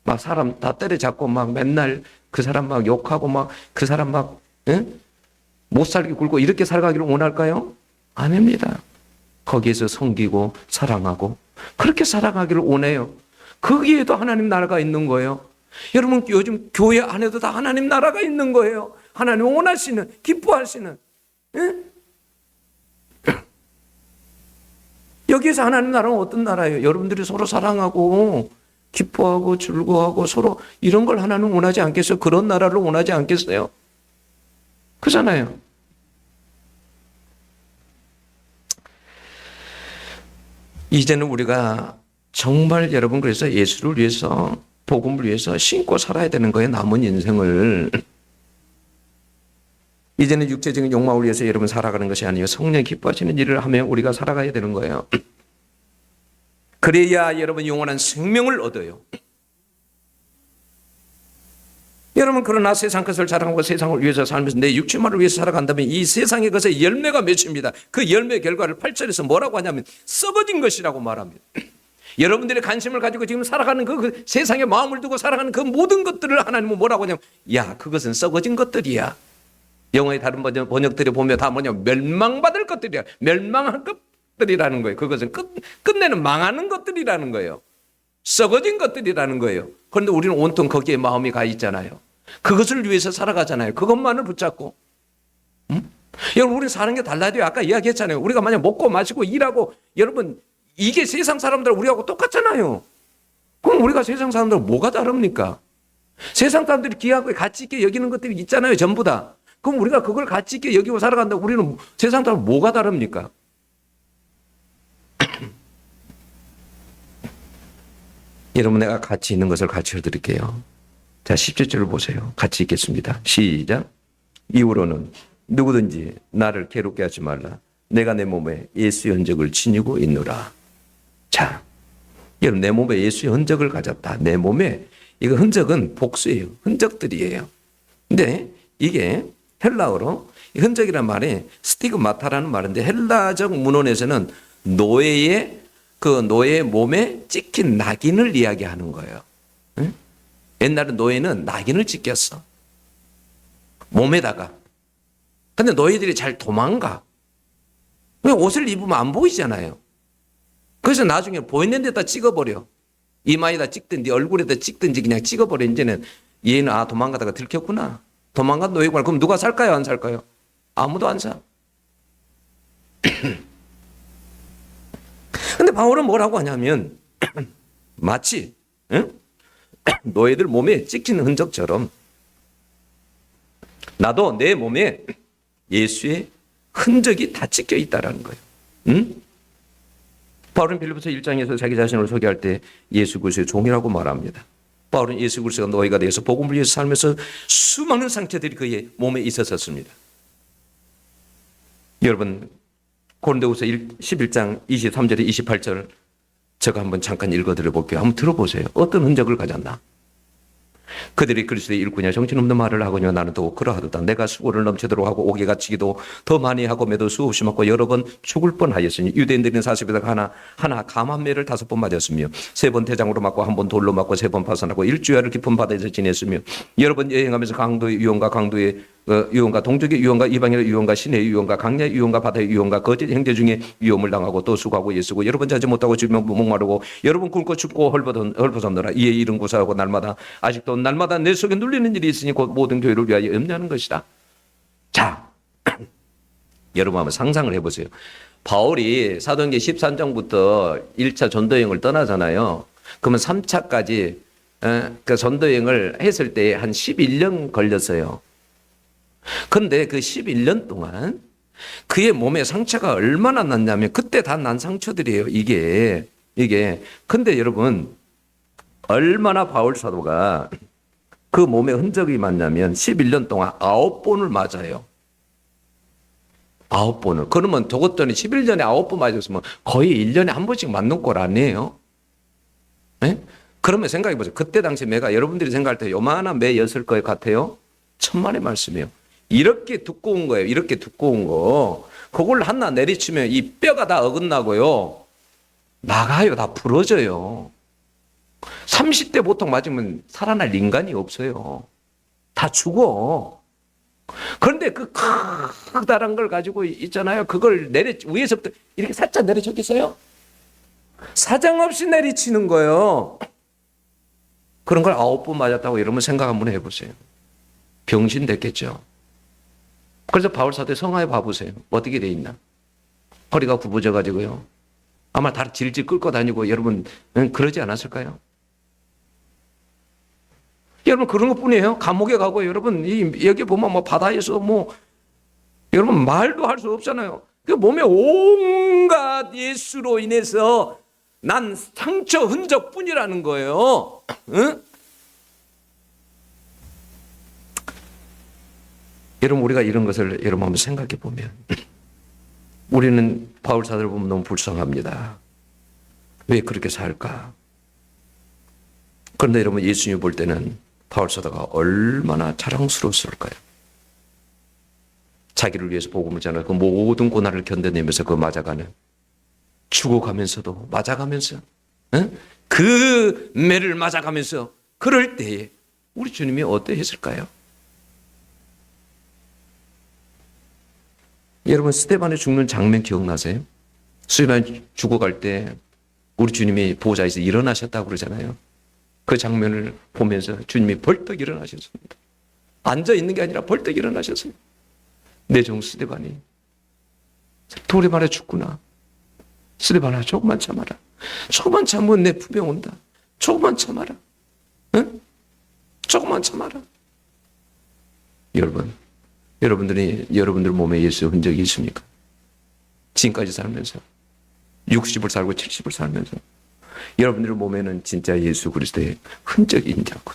막 사람 다 때려잡고 막 맨날 그 사람 막 욕하고 막 그 사람 막 못 살게 굴고 이렇게 살아가기를 원할까요? 아닙니다. 거기에서 섬기고 사랑하고 그렇게 살아가기를 원해요. 거기에도 하나님 나라가 있는 거예요. 여러분 요즘 교회 안에도 다 하나님 나라가 있는 거예요. 하나님 원하시는 기뻐하시는 여기에서 하나님 나라는 어떤 나라예요? 여러분들이 서로 사랑하고 기뻐하고 즐거워하고 서로 이런 걸 하나는 원하지 않겠어요? 그런 나라를 원하지 않겠어요? 그잖아요. 이제는 우리가 정말 여러분 그래서 예수를 위해서 복음을 위해서 신고 살아야 되는 거예요. 남은 인생을. 이제는 육체적인 욕망을 위해서 여러분 살아가는 것이 아니에요. 성령 기뻐하시는 일을 하며 우리가 살아가야 되는 거예요. 그래야 여러분 영원한 생명을 얻어요. 여러분 그러나 세상 것을 자랑하고 세상을 위해서 살면서 내 육체만을 위해서 살아간다면 이 세상의 것에 열매가 맺힙니다. 그 열매 결과를 8절에서 뭐라고 하냐면 썩어진 것이라고 말합니다. 여러분들의 관심을 가지고 지금 살아가는 그 세상에 마음을 두고 살아가는 그 모든 것들을 하나님은 뭐라고 하냐면 야 그것은 썩어진 것들이야. 영어의 다른 번역들이 보면 다 뭐냐면 멸망받을 것들이야. 멸망할 것들이라는 거예요. 그것은 끝내는 망하는 것들이라는 거예요. 썩어진 것들이라는 거예요. 그런데 우리는 온통 거기에 마음이 가 있잖아요. 그것을 위해서 살아가잖아요. 그것만을 붙잡고. 여러분 우리는 사는 게 달라야 돼요. 아까 이야기했잖아요. 우리가 만약 먹고 마시고 일하고 여러분 이게 세상 사람들 우리하고 똑같잖아요. 그럼 우리가 세상 사람들 뭐가 다릅니까? 세상 사람들이 귀하고 가치 있게 여기는 것들이 있잖아요. 전부 다. 그럼 우리가 그걸 가치 있게 여기고 살아간다고 우리는 세상 사람 뭐가 다릅니까? 여러분 내가 가치 있는 것을 가르쳐 드릴게요. 자 17절을 보세요. 같이 읽겠습니다. 시작. 이후로는 누구든지 나를 괴롭게 하지 말라. 내가 내 몸에 예수의 흔적을 지니고 있노라. 자 여러분 내 몸에 예수의 흔적을 가졌다. 내 몸에 이거 흔적은 복수예요. 흔적들이에요. 근데 이게 헬라어로 흔적이란 말이 스티그마타라는 말인데 헬라적 문헌에서는 노예의 몸에 찍힌 낙인을 이야기하는 거예요. 응? 옛날에 노예는 낙인을 찍혔어. 몸에다가. 근데 노예들이 잘 도망가. 옷을 입으면 안 보이잖아요. 그래서 나중에 보이는 데다 찍어버려. 이마에다 찍든지 얼굴에다 찍든지 그냥 찍어버려. 이제는 얘는 도망가다가 들켰구나. 도망간 노예구나. 그럼 누가 살까요? 안 살까요? 아무도 안 사. 근데 바울은 뭐라고 하냐면 마치 노예들 몸에 찍힌 흔적처럼 나도 내 몸에 예수의 흔적이 다 찍혀 있다라는 거예요. 응? 바울은 빌립보서 1장에서 자기 자신을 소개할 때 예수 그리스도의 종이라고 말합니다. 바울은 예수 그리스도가 노예가 되어서 복음을 위해서 살면서 수많은 상처들이 그의 몸에 있었습니다. 여러분 고린도후서 11장 23절에 28절 제가 한번 잠깐 읽어드려 볼게요. 한번 들어보세요. 어떤 흔적을 가졌나? 그들이 그리스도의 일꾼이야 정신없는 말을 하거니와 나는 더욱 그러하도다. 내가 수고를 넘치도록 하고 옥에 갇히기도 더 많이 하고 매도 수없이 맞고 여러 번 죽을 뻔하였으니 유대인들은 40에다가 하나 감한매를 5번 맞았으며 3번 대장으로 맞고 1번 돌로 맞고 3번 파산하고 일주야를 깊은 바다에서 지냈으며 여러 번 여행하면서 강도의 유언과 강도의 유언과 동족의 유언과 이방인의 유언과 신의 유언과 강야의 유언과 바다의 유언과 거짓 행제 중에 위험을 당하고 또 수고하고 예수고 여러 번 자지 못하고 죽으면 목마르고 여러 번 굶고 춥고 헐벗었노라. 이에 이른 구사하고 아직도 날마다 내 속에 눌리는 일이 있으니 곧 모든 교회를 위하여 염려하는 것이다. 자 여러분 한번 상상을 해보세요. 바울이 사도행전 13장부터 1차 전도여행을 떠나잖아요. 그러면 3차까지 그 전도여행을 했을 때 한 11년 걸렸어요. 그런데 그 11년 동안 그의 몸에 상처가 얼마나 났냐면 그때 다 난 상처들이에요. 이게 근데 여러분 얼마나 바울 사도가 그 몸에 흔적이 많냐면 11년 동안 9번을 맞아요. 9번을. 그러면 저것들이 11년에 9번 맞았으면 거의 1년에 한 번씩 맞는 꼴 아니에요? 네? 그러면 생각해 보세요. 그때 당시 매가 여러분들이 생각할 때 요만한 매였을 것 같아요? 천만의 말씀이에요. 이렇게 두꺼운 거예요. 이렇게 두꺼운 거. 그걸 하나 내리치면 이 뼈가 다 어긋나고요. 나가요. 다 부러져요. 30대 보통 맞으면 살아날 인간이 없어요. 다 죽어. 그런데 그 커다란 걸 가지고 있잖아요. 그걸 위에서부터 이렇게 살짝 내리쳤겠어요? 사정없이 내리치는 거예요. 그런 걸 9번 맞았다고 여러분 생각 한번 해보세요. 병신 됐겠죠. 그래서 바울 사도의 성화에 봐보세요. 어떻게 돼 있나? 허리가 굽어져 가지고요. 아마 다 질질 끌고 다니고 여러분 그러지 않았을까요? 여러분 그런 것뿐이에요. 감옥에 가고 여러분 여기 보면 뭐 바다에서 뭐 여러분 말도 할 수 없잖아요. 그 몸에 온갖 예수로 인해서 난 상처 흔적뿐이라는 거예요. 응? 여러분 우리가 이런 것을 여러분 한번 생각해 보면 우리는 바울 사도를 보면 너무 불쌍합니다. 왜 그렇게 살까? 그런데 여러분 예수님 볼 때는 바울 사도가 얼마나 자랑스러웠을까요? 자기를 위해서 복음을 전하고 그 모든 고난을 견뎌내면서 그 맞아가는 죽어가면서도 맞아가면서 그 매를 맞아가면서 그럴 때에 우리 주님이 어떠했을까요? 여러분 스데반이 죽는 장면 기억나세요? 스데반이 죽어갈 때 우리 주님이 보좌에서 일어나셨다고 그러잖아요. 그 장면을 보면서 주님이 벌떡 일어나셨습니다. 앉아있는 게 아니라 벌떡 일어나셨어요. 내 종 스데반이 돌에 말해 죽구나. 스데반아 조금만 참아라. 조금만 참으면 내 품에 온다. 조금만 참아라. 응? 조금만 참아라. 여러분들 몸에 예수의 흔적이 있습니까? 지금까지 살면서 60을 살고 70을 살면서 여러분들 몸에는 진짜 예수 그리스도의 흔적이 있냐고.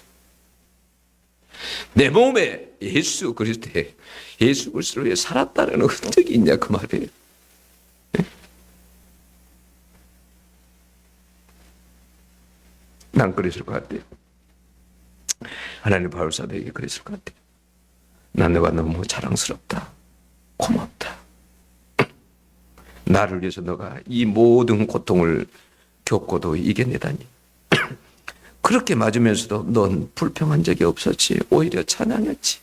내 몸에 예수 그리스도의 예수 그리스도에 살았다는 흔적이 있냐 그 말이에요. 난 그랬을 것 같아요. 하나님 바울 사도에게 그랬을 것 같아요. 난 너가 너무 자랑스럽다. 고맙다. 나를 위해서 너가 이 모든 고통을 겪고도 이겨내다니. 그렇게 맞으면서도 넌 불평한 적이 없었지. 오히려 찬양했지.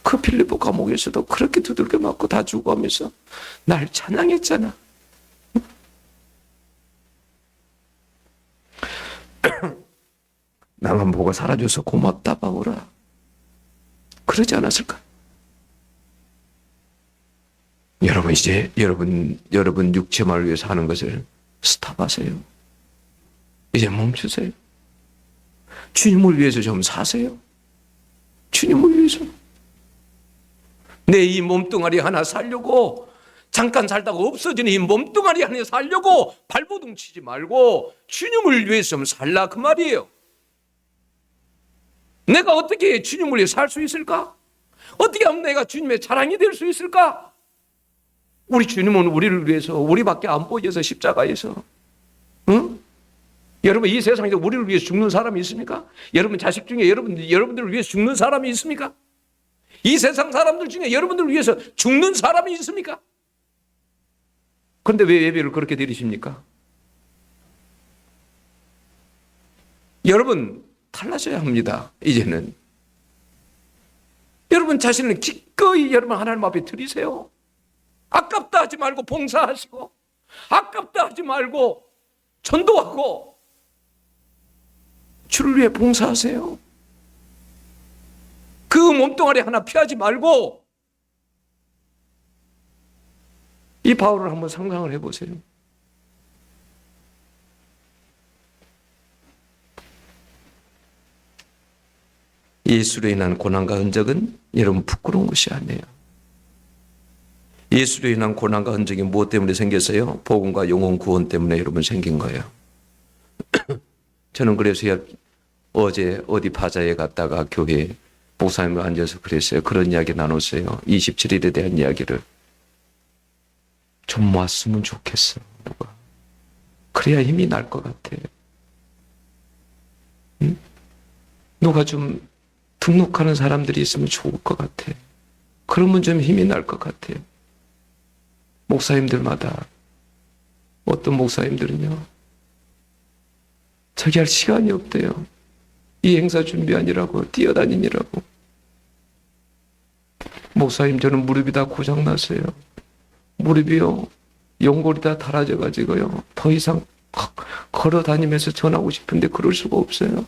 그 빌립보 감옥에서도 그렇게 두들겨 맞고 다 죽어가면서 날 찬양했잖아. 나만 보고 살아줘서 고맙다 바울아. 그러지 않았을까? 여러분 이제 여러분 육체만을 위해서 하는 것을 스탑하세요. 이제 멈추세요. 주님을 위해서 좀 사세요. 주님을 위해서. 내 이 몸뚱아리 하나 살려고 잠깐 살다가 없어지는 이 몸뚱아리 하나 살려고 발버둥 치지 말고 주님을 위해서 좀 살라 그 말이에요. 내가 어떻게 주님을 위해 살 수 있을까? 어떻게 하면 내가 주님의 자랑이 될 수 있을까? 우리 주님은 우리를 위해서 우리밖에 안 보여서 십자가에서 응? 여러분 이 세상에서 우리를 위해서 죽는 사람이 있습니까? 여러분 자식 중에 여러분들을 위해서 죽는 사람이 있습니까? 이 세상 사람들 중에 여러분들을 위해서 죽는 사람이 있습니까? 그런데 왜 예배를 그렇게 드리십니까? 여러분 달라져야 합니다. 이제는 여러분 자신을 기꺼이 여러분 하나님 앞에 드리세요. 아깝다 하지 말고 봉사하시고 아깝다 하지 말고 전도하고 주를 위해 봉사하세요. 그 몸뚱아리 하나 피하지 말고 이 바울을 한번 상상을 해보세요. 예수로 인한 고난과 흔적은 여러분 부끄러운 것이 아니에요. 예수로 인한 고난과 흔적이 무엇 때문에 생겼어요? 복음과 영혼 구원 때문에 여러분 생긴 거예요. 저는 그래서 어제 어디 바자에 갔다가 교회 목사님을 앉아서 그랬어요. 그런 이야기 나눴어요. 27일에 대한 이야기를. 좀 왔으면 좋겠어. 누가. 그래야 힘이 날 것 같아. 응? 누가 좀 등록하는 사람들이 있으면 좋을 것 같아. 그러면 좀 힘이 날 것 같아요. 목사님들마다 어떤 목사님들은요. 저기 할 시간이 없대요. 이 행사 준비하느라고 뛰어다니느라고. 목사님 저는 무릎이 다 고장났어요. 무릎이요. 연골이 다 닳아져가지고요. 더 이상 걸어 다니면서 전하고 싶은데 그럴 수가 없어요.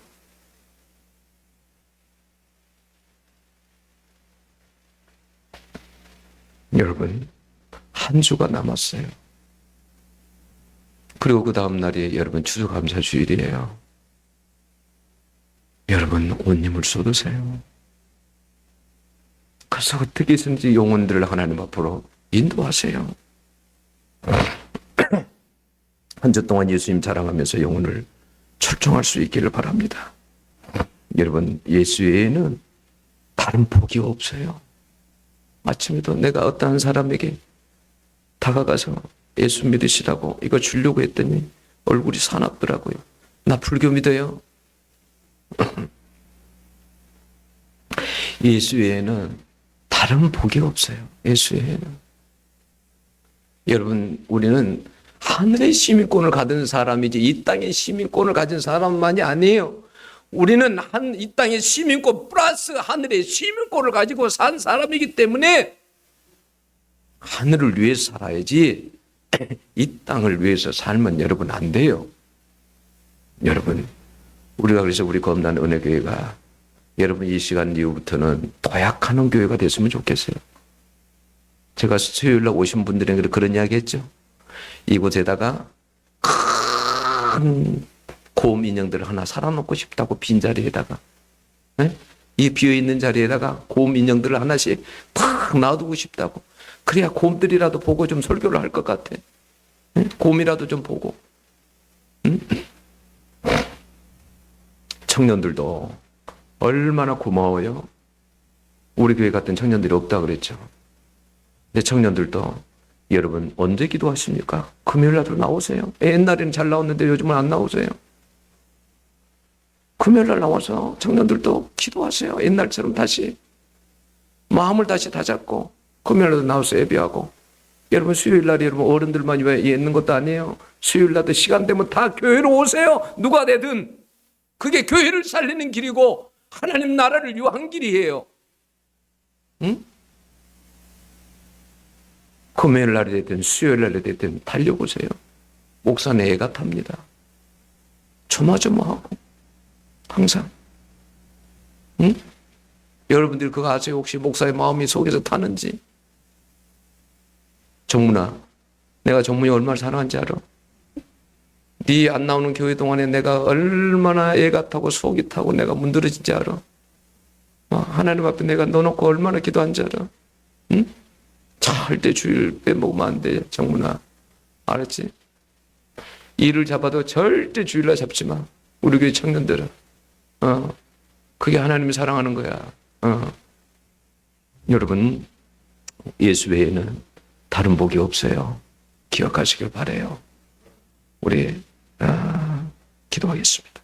여러분 한 주가 남았어요. 그리고 그 다음 날이 여러분 추수감사 주일이에요. 여러분 온 힘을 쏟으세요. 그래서 어떻게 해서든지 영혼들을 하나님 앞으로 인도하세요. 한 주 동안 예수님 자랑하면서 영혼을 출종할 수 있기를 바랍니다. 여러분 예수 외에는 다른 복이 없어요. 아침에도 내가 어떠한 사람에게 다가가서 예수 믿으시라고 이거 주려고 했더니 얼굴이 사납더라고요. 나 불교 믿어요. 예수 외에는 다른 복이 없어요. 예수 외에는. 여러분 우리는 하늘의 시민권을 가진 사람이지 이 땅의 시민권을 가진 사람만이 아니에요. 우리는 이 땅의 시민권 플러스 하늘의 시민권을 가지고 산 사람이기 때문에 하늘을 위해서 살아야지 이 땅을 위해서 살면 여러분 안 돼요. 여러분 우리가 그래서 우리 검단 은혜교회가 여러분 이 시간 이후부터는 도약하는 교회가 됐으면 좋겠어요. 제가 수요일날 오신 분들에게 그런 이야기 했죠. 이곳에다가 큰 곰 인형들을 하나 살아놓고 싶다고 빈자리에다가 네? 이 비어있는 자리에다가 곰 인형들을 하나씩 탁 놔두고 싶다고. 그래야 곰들이라도 보고 좀 설교를 할 것 같아. 네? 곰이라도 좀 보고. 청년들도 얼마나 고마워요. 우리 교회 같은 청년들이 없다 그랬죠. 근데 청년들도 여러분 언제 기도하십니까? 금요일날도 나오세요. 옛날에는 잘 나왔는데 요즘은 안 나오세요. 금요일날 나와서 청년들도 기도하세요. 옛날처럼 다시 마음을 다시 다잡고 금요일날도 나와서 예배하고. 여러분 수요일날이 여러분 어른들만 왜 있는 것도 아니에요. 수요일날도 시간 되면 다 교회로 오세요. 누가 되든. 그게 교회를 살리는 길이고 하나님 나라를 위한 길이에요. 응? 금요일 날이 됐든 수요일 날이 됐든 달려보세요. 목사는 애가 탑니다. 조마조마하고 항상. 응? 여러분들 그거 아세요? 혹시 목사의 마음이 속에서 타는지? 정문아, 내가 정문이 얼마나 사랑한지 알아? 네 안 나오는 교회 동안에 내가 얼마나 애가 타고 속이 타고 내가 문드러진지 알아? 하나님 앞에 내가 넣어놓고 얼마나 기도한지 알아? 응? 절대 주일 빼먹으면 안 돼, 정문아. 알았지? 일을 잡아도 절대 주일날 잡지 마. 우리 교회 청년들은. 그게 하나님이 사랑하는 거야. 여러분, 예수 외에는 다른 복이 없어요. 기억하시길 바라요. 우리 기도하겠습니다.